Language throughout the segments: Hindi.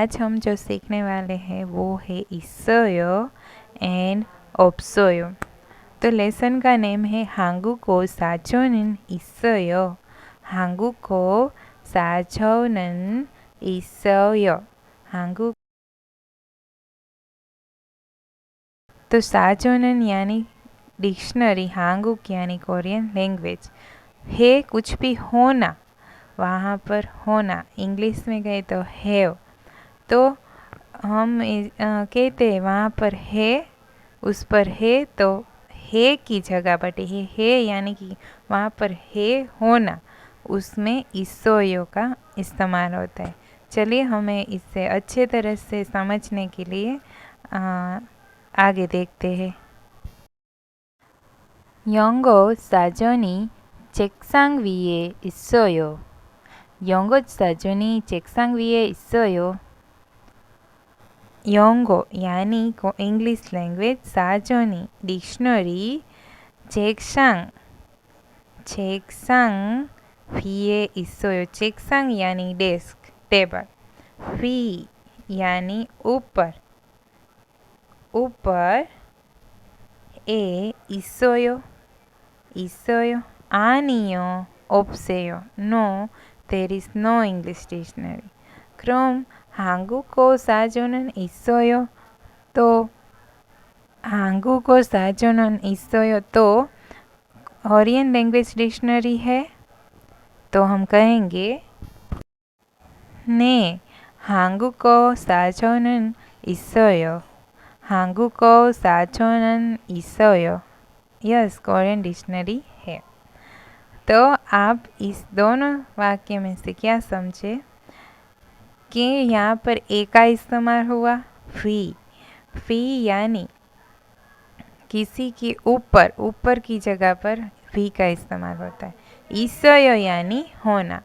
आज हम जो सीखने वाले हैं वो है इसोयो एंड ओप्सोयो। तो लेसन का नेम है 한국어 사전은 있어요। 한국어 사전은 있어요। 한국 तो साजोनन यानी डिक्शनरी, हांगुक यानी कोरियन लैंग्वेज, है कुछ भी होना, वहाँ पर होना, इंग्लिश में कहे तो हैव। तो हम कहते हैं वहाँ पर है, उस पर है, तो है की जगह पर है यानी कि वहाँ पर है होना, उसमें इसोयो का इस्तेमाल होता है। चलिए हमें इससे अच्छे तरह से समझने के लिए आगे देखते हैं। 영어 사전이 책상 위에 있어요. 영어 사전이 책상 위에 있어요. 영어 यानी को इंग्लिश लैंग्वेज, साजोनी डिक्शनरी, 책상 위에 있어요। 책상 यानी डेस्क, टेबल, 위 यानी ऊपर, ए 있어요, 아니요, 없어요. No, there is no English dictionary. 그럼 한국어 사전은 있어요. 또 한국어 사전은 있어요. तो कोरियन लैंग्वेज डिक्शनरी है, तो हम कहेंगे 네, 한국어 사전은 있어요. 한국어 사전은 있어요। यस, कोरियन डिक्शनरी है। तो आप इस दोनों वाक्य में से क्या समझे कि यहाँ पर ए का इस्तेमाल हुआ, फी यानी किसी के ऊपर की जगह पर फी का इस्तेमाल होता है। इसोयो यानी होना,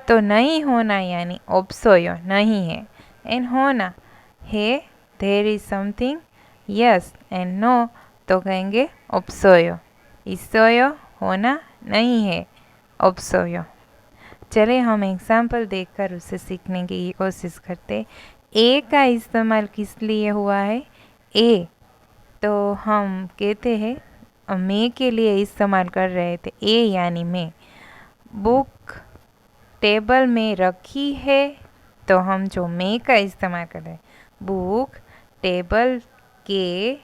तो नहीं होना यानी ओप्सोयो, नहीं है, एंड होना है, there is something, yes, and no तो कहेंगे ओप्सोयो। इसोयो होना नहीं है, ओप्सोयो। चले हम एग्जाम्पल देखकर उसे सीखने की कोशिश करते। ए का इस्तेमाल किस लिए हुआ है? ए तो हम कहते हैं मैं के लिए इस्तेमाल कर रहे थे, ए यानी मैं। बुक टेबल में रखी है, तो हम जो मैं का इस्तेमाल कर रहे हैं, बुक टेबल के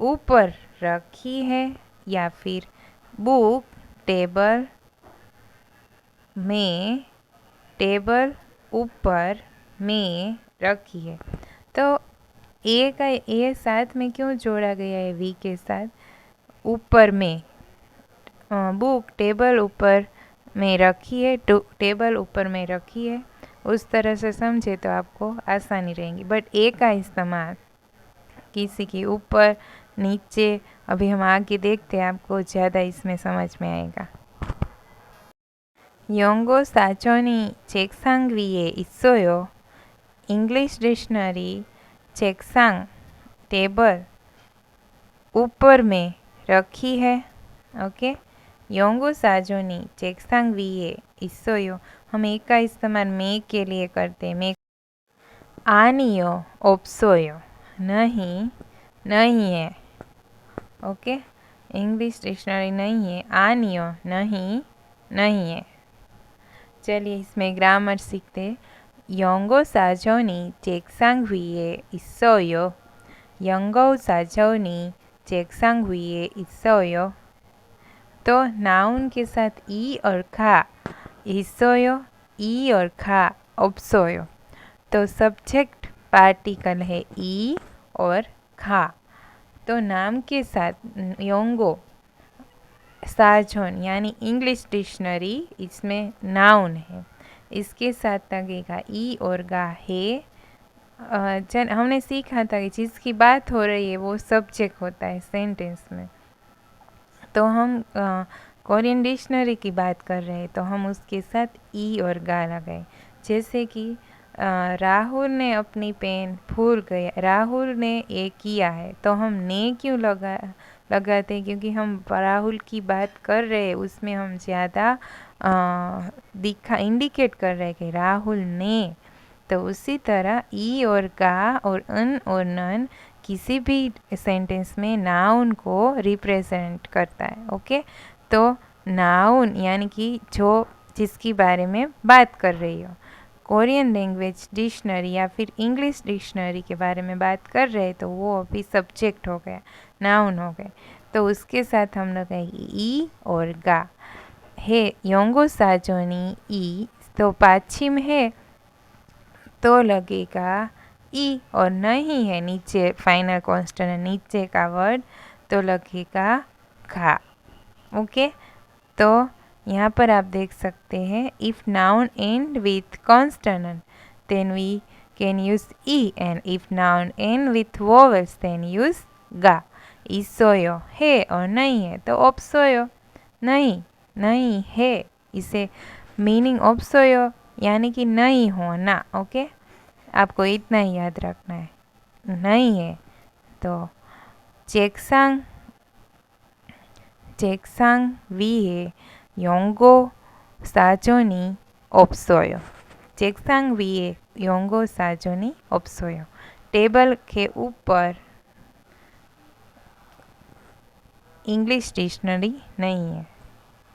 ऊपर रखी है, या फिर बुक टेबल में, टेबल ऊपर में रखी है। तो ए का ए साथ में क्यों जोड़ा गया है वी के साथ? ऊपर में, बुक टेबल ऊपर में रखी है, टेबल ऊपर में रखी है, उस तरह से समझे तो आपको आसानी रहेगी। बट ए का इस्तेमाल किसी के ऊपर, नीचे, अभी हम आगे देखते हैं, आपको ज़्यादा इसमें समझ में आएगा। 영어 사전이 책상 위에 있어요. इंग्लिश डिक्शनरी 책상, टेबल, ऊपर में रखी है। ओके, 영어 사전이 책상 위에 있어요। हम एक का इस्तेमाल मैं के लिए करते हैं। मैं आनियो 없어요, नहीं, नहीं है। ओके, इंग्लिश डिक्शनरी नहीं है, आनियो नहीं, नहीं है। चलिए इसमें ग्रामर सीखते। 영어 사전이 책상 위에 있어요. 영어 사전이 책상 위에 있어요। तो नाउन के साथ ई और खा, 있어요, ई और खा, 없어요। तो सब्जेक्ट पार्टिकल है ई और खा। तो नाम के साथ योंगो साजोन यानी इंग्लिश डिक्शनरी, इसमें नाउन है, इसके साथ लगेगा ई और गा है। हमने सीखा था कि जिसकी बात हो रही है वो सब्जेक्ट होता है सेंटेंस में। तो हम कोरियन डिक्शनरी की बात कर रहे हैं, तो हम उसके साथ ई और गा लगाए। जैसे कि राहुल ने अपनी पेन भूल गया, राहुल ने ये किया है, तो हम ने क्यों लगाते? क्योंकि हम राहुल की बात कर रहे हैं, उसमें हम ज़्यादा इंडिकेट कर रहे हैं कि राहुल ने, तो तो उसी तरह ई और का और उन और नन किसी भी सेंटेंस में नाउन को रिप्रेजेंट करता है। ओके, तो नाउन यानी कि जो जिसकी बारे में बात कर रही हो। कोरियन लैंग्वेज डिक्शनरी या फिर इंग्लिश डिक्शनरी के बारे में बात कर रहे हैं तो वो अभी सब्जेक्ट हो गया, नाउन हो गए। तो उसके साथ हम लोग ई और गा है। योंगो साजोनी ई तो पाछिम है तो लगेगा ई, और नहीं है नीचे फाइनल कॉन्स्टेंट नीचे का वर्ड तो लगेगा खा। ओके, तो यहाँ पर आप देख सकते हैं if noun end with constant then we can use E, and if noun end with vowels then use गा। इसोयो है और नहीं है तो ओप्सोयो, नहीं नहीं है, इसे मीनिंग ओप्सोयो यानी कि नहीं होना। ओके, आपको इतना ही याद रखना है, नहीं है तो चेकसांग 위에 연고 사전이 없어요। चेकसांग 위에 연고 사전이 없어요। टेबल के ऊपर इंग्लिश डिक्शनरी नहीं है।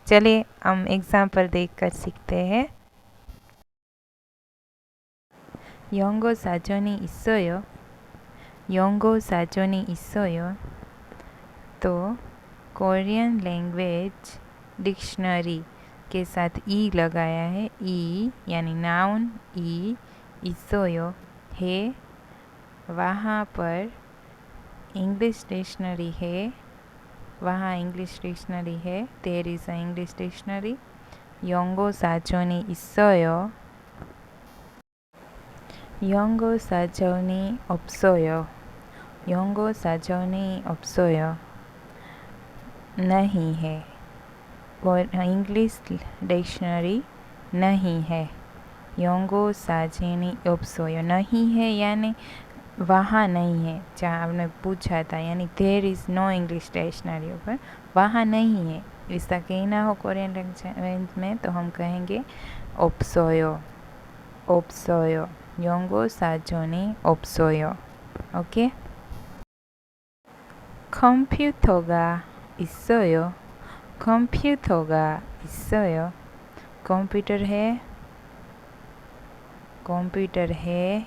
चलिए हम एग्जाम्पल देखकर सीखते हैं। 연고 사전이 있어요। 연고 사전이 있어요। तो कोरियन लैंग्वेज डिक्शनरी के साथ ई लगाया है। ई यानी नाउन ई, इसोयो है, वहाँ पर इंग्लिश डिक्शनरी है, वहाँ इंग्लिश डिक्शनरी है, there is a English dictionary. 연고 사전이 있어요। 연고 사전이 없어요। 연고 사전이 없어요। नहीं है, और इंग्लिश डिक्शनरी नहीं है। योंगो साजेनी ओप्सोयो नहीं है यानी वहाँ नहीं है जहाँ आपने पूछा था, यानी there is no English dictionary ऊपर वहाँ नहीं है। ऐसा कहना हो कोरियन लैंग्वेज में तो हम कहेंगे ओप्सोयो, ओप्सोयो, योंगो साजोनी ओप्सोयो। ओके, 컴퓨터가 있어요। 컴퓨터가 있어요। कंप्यूटर है, कंप्यूटर है।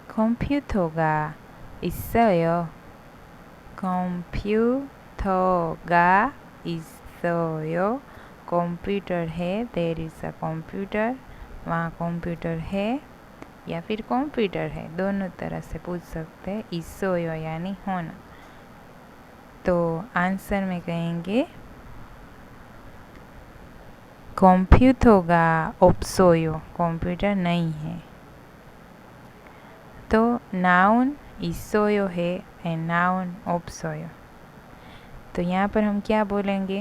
컴퓨터가 있어요। 컴퓨터가 있어요। कंप्यूटर है, देयर इज़ अ कंप्यूटर, वहाँ कंप्यूटर है या फिर कंप्यूटर है, दोनों तरह से पूछ सकते हैं। 있어요 यानी होना। तो आंसर में कहेंगे 컴퓨터가 없어요, कंप्यूटर नहीं है। तो नाउन 있어요 है एंड नाउन 없어요। तो यहाँ पर हम क्या बोलेंगे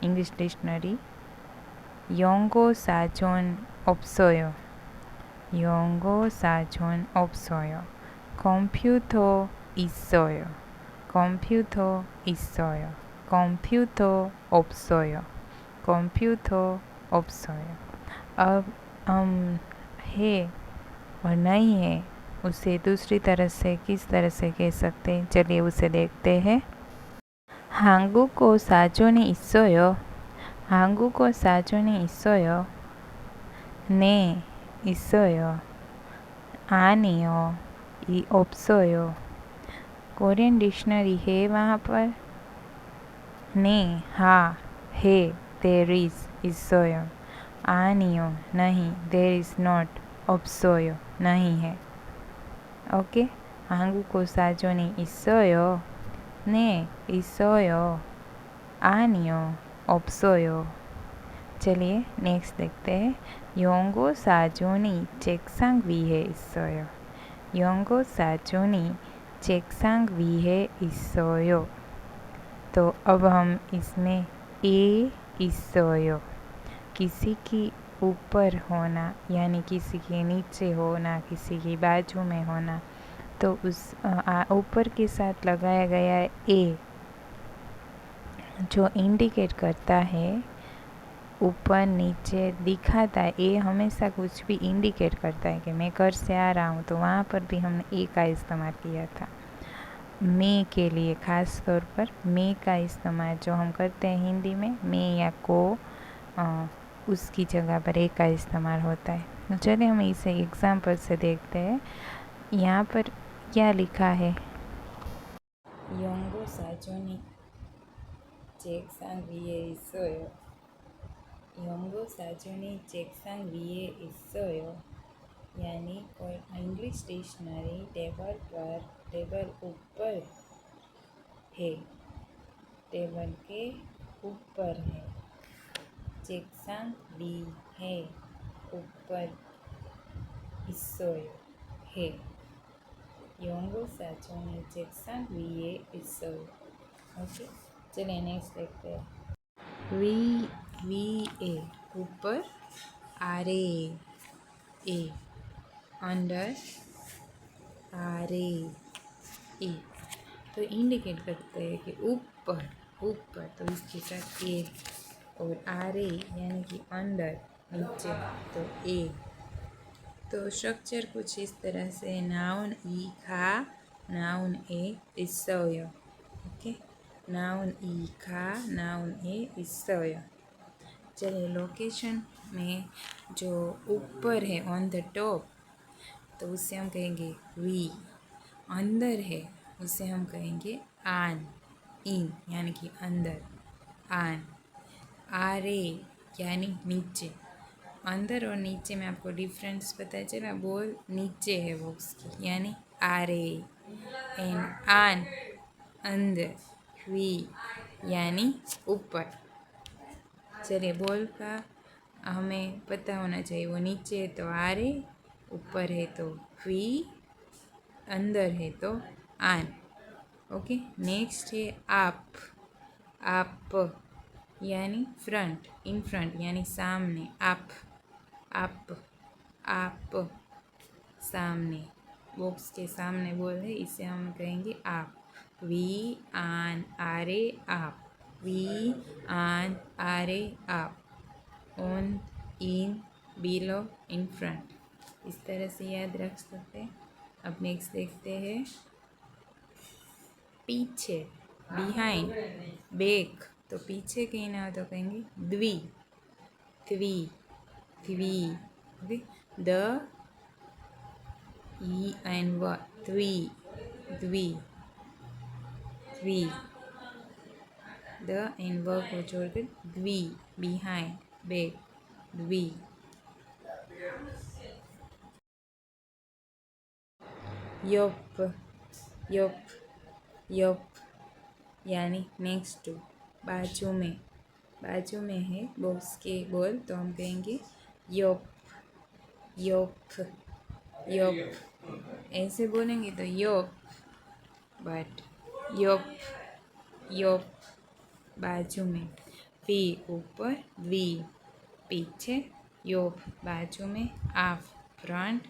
इंग्लिश डिक्शनरी, 연고 사전 없어요। 연고 사전 없어요। 컴퓨터 있어요। 컴퓨터 있어요। 컴퓨터 없어요। 컴퓨터 없어요। अब हम है और नहीं है उसे दूसरी तरह से किस तरह से कह सकते हैं, चलिए उसे देखते हैं। 한국어 사전이 있어요। 한국어 사전이 있어요। 네, 있어요। 아니요, 없어요। कोरियन डिक्शनरी है वहाँ पर? ने, हाँ है, देयर इज़, 있어요। 아니요, नहीं, देयर इज़ नॉट, 없어요, नहीं है। ओके, 한국어 사전이 있어요। 네, 있어요। 아니요, 없어요। चलिए नेक्स्ट देखते हैं। 연고 사전이 책상 위에 있어요। 연고 사전이 책상 위에 있어요। तो अब हम इसमें ए 있어요, किसी की ऊपर होना यानी किसी के नीचे होना, किसी की बाजू में होना, तो उस ऊपर के साथ लगाया गया है ए, जो इंडिकेट करता है ऊपर नीचे दिखाता है, ये हमेशा कुछ भी इंडिकेट करता है कि मैं घर से आ रहा हूँ, तो वहाँ पर भी हमने ए का इस्तेमाल किया था। मैं के लिए ख़ास तौर पर मैं का इस्तेमाल जो हम करते हैं हिंदी में, मैं या को, उसकी जगह पर ए का इस्तेमाल होता है। तो चलिए हम इसे एग्जाम्पल से देखते हैं। यहाँ पर क्या लिखा है, योंगो साजोनी 책상 위에 있어요. योंगो साजोनी 책상 위에 있어요। यानी कोई इंग्लिश डिक्शनरी टेबल ऊपर है, टेबल के ऊपर है। 책상 위 है, ऊपर, 있어요 है। योंगो साजोनी 책상 위에 있어요। ओके, चलिए नेक्स्ट देखते हैं। वी ए ऊपर, आरे ए अंडर, आरे ए, तो इंडिकेट करते हैं कि ऊपर ऊपर, तो इसके साथ ए, और आरे यानी कि अंडर नीचे, तो ए। तो स्ट्रक्चर कुछ इस तरह से, नाउन ई खा, नाउन ए 있어요। ओके, नाउन ई खा, नाउन ए 있어요। चलिए लोकेशन में जो ऊपर है ऑन द टॉप, तो उससे हम कहेंगे वी। अंदर है उससे हम कहेंगे आन, इन यानी कि अंदर, आन। आरे यानी नीचे। अंदर और नीचे में आपको डिफरेंस पता चला, बोल नीचे है बॉक्स की, यानी आरे। एंड आन अंदर, वी यानी ऊपर। चलिए बॉल का हमें पता होना चाहिए, वो नीचे है तो आरे, ऊपर है तो वी, अंदर है तो आन। ओके, नेक्स्ट है आप। आप यानी फ्रंट, इन फ्रंट यानी सामने, आप आप आप, सामने, बॉक्स के सामने बोल है, इसे हम कहेंगे आप। वी आन आरे आप, वी आन आरे आप, on, in, below, in front, इस तरह से याद रख सकते हैं। अब नेक्स्ट देखते हैं, पीछे, बिहाइंड, बैक, तो पीछे कहना हो तो कहेंगे द्वि, द्वि, द्वि। ओके, द ई एंड व, द्वि, द्वि, द्वि, द एंड व को छोड़कर द्वि, बिहाइंड, बैक, द्वि। योप, योप, योप यानी नेक्स्ट टू, बाजू में, बाजू में है बॉक्स के बॉल, तो हम कहेंगे योप, योप, योप। ऐसे बोलेंगे तो योप, बट योप, योप, बाजू में। वी ऊपर, वी पीछे, योप बाजू में, आप फ्रंट,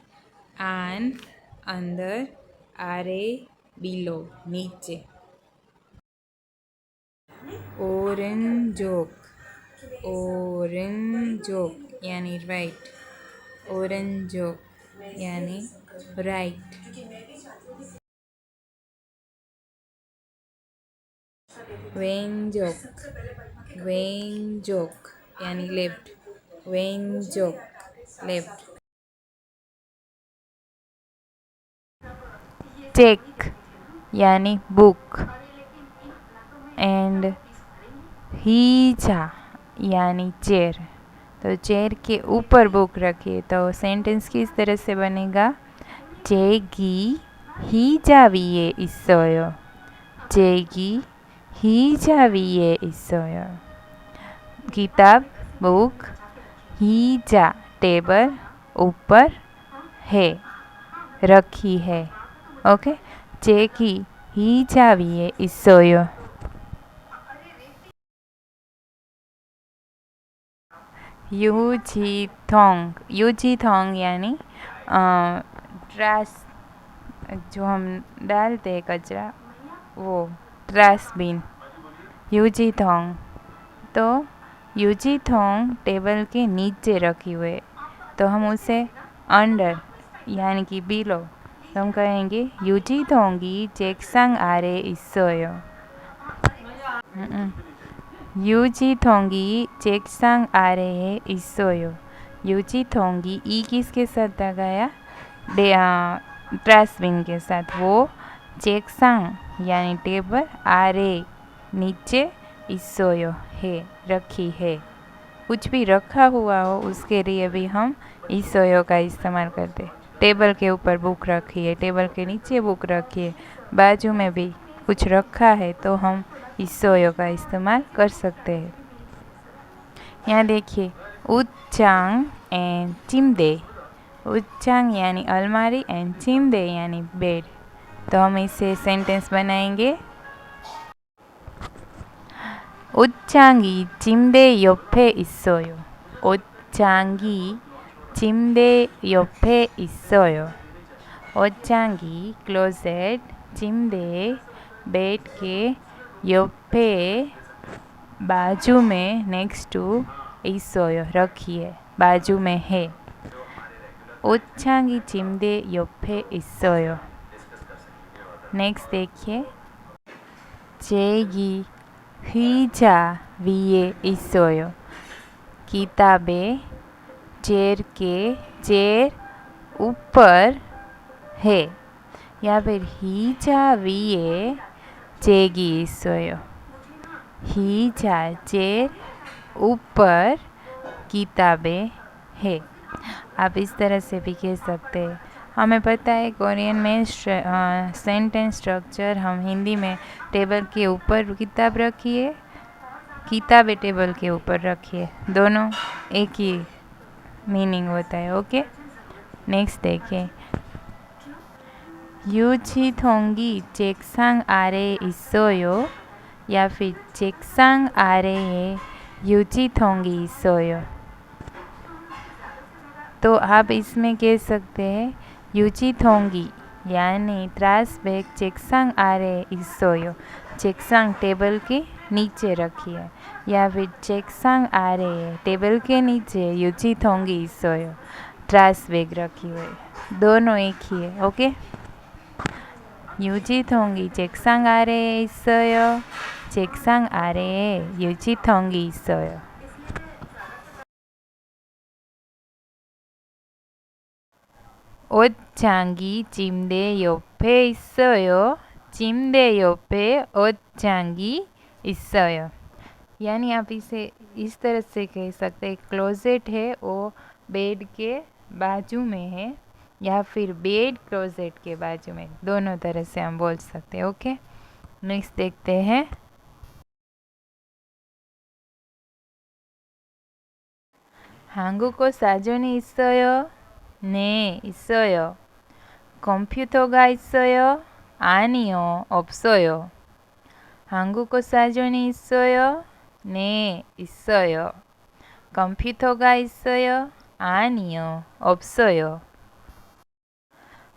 आन अंदर, आरे बिलो नीचे। ओरेंजोक, ओरेंजोक यानी राइट, ओरेंजोक यानी राइट। वेंजोक, वेंजोक यानी लेफ्ट, वेंजोक लेफ्ट। चेक यानी बुक, एंड हीजा यानी चेयर, तो चेयर के ऊपर बुक रखिए, तो सेंटेंस किस तरह से बनेगा, चेगी हीजा 위에 있어요, चेगी हीजा 위에 있어요। किताब, बुक, हीजा टेबल, ऊपर है, रखी है। ओके, चेगी हीजा 위에 있어요। यूजीथोंग, यूजीथोंग यानी ट्रैश, जो हम डालते हैं कचरा, वो ट्रैश बिन, यूजीथोंग। तो 유지통 टेबल के नीचे रखी हुई, तो हम उसे अंडर यानी कि बिलो, तो हम कहेंगे 유지통이 책상 아래 있어요. 유지통이 책상 아래에 있어요. 유지통이 ई किसके साथ लगाया? ट्रांसबिन के साथ। वो 책상 यानी टेबल, आरे नीचे, 있어요 है रखी है। कुछ भी रखा हुआ हो उसके लिए भी हम 있어요 का इस्तेमाल करते। टेबल के ऊपर बुक रखी है, टेबल के नीचे बुक रखी है, बाजू में भी कुछ रखा है, तो हम 있어요 का इस्तेमाल कर सकते हैं। यहाँ देखिए 옷장 एंड चिमदे। 옷장 यानी अलमारी एंड चिमदे यानी बेड। तो हम इसे सेंटेंस बनाएंगे। 옷장이 침대 옆에 있어요. 옷장이 침대 옆에 있어요. 옷장이 क्लोजेट, चिमदे बेड के, 옆에 बाजू में, नेक्स्ट टू, 있어요 रखी है, बाजू में है। 옷장이 침대 옆에 있어요। नेक्स्ट देखिए, 책이 의자 위에 있어요। किताबें चेयर के चेयर ऊपर है, या फिर 의자 위에 책이 있어요। 의자 चेयर ऊपर किताबें है। आप इस तरह से भी कह सकते हैं। हमें पता है कोरियन में सेंटेंस स्ट्रक्चर हम हिंदी में टेबल के ऊपर किताब रखिए, किताबें टेबल के ऊपर रखिए, दोनों एक ही मीनिंग होता है। ओके, नेक्स्ट देखिए, 유지통이 책상 아래에 있어요, या फिर 책상 아래에 유지통이 있어요। तो आप इसमें कह सकते हैं 유지통이 यानी त्रास बैग 책상 아래 있어요, 책상 टेबल के नीचे रखी है, या फिर 책상 아래 टेबल के नीचे 유지통이 있어요, त्रास बैग रखी हुई, दोनों एक ही है। ओके, 유지통이 책상 아래에 있어요, 책상 아래에 유지통이 있어요। 옷장이 침대 옆에 있어요, 침대 옆에 옷장이 있어요। यानी आप इसे इस तरह से कह सकते हैं, क्लोजेट है वो बेड के बाजू में है, या फिर बेड क्लोजेट के बाजू में, दोनों तरह से हम बोल सकते हैं। ओके, नेक्स्ट देखते हैं, 한국어 사전이 있어요? 네, 있어요. 컴퓨터가 있어요? 아니요, 없어요. 한국어 사전이 있어요? 네, 있어요. 컴퓨터가 있어요? 아니요, 없어요.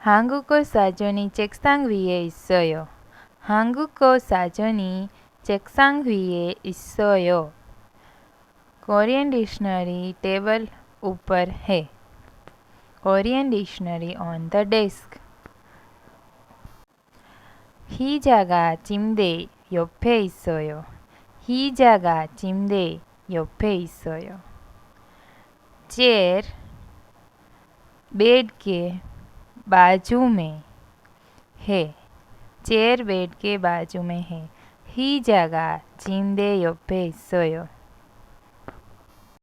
한국어 사전이 책상 위에 있어요. 한국어 사전이 책상 위에 있어요। कोरियन डिक्शनरी टेबल ऊपर है। Korean dictionary on the desk. 의자가 침대 옆에 있어요. 의자가 침대 옆에 있어요। Chair bed के बाजू में है, चेयर बेड के बाजू में है। 의자가 침대 옆에 있어요।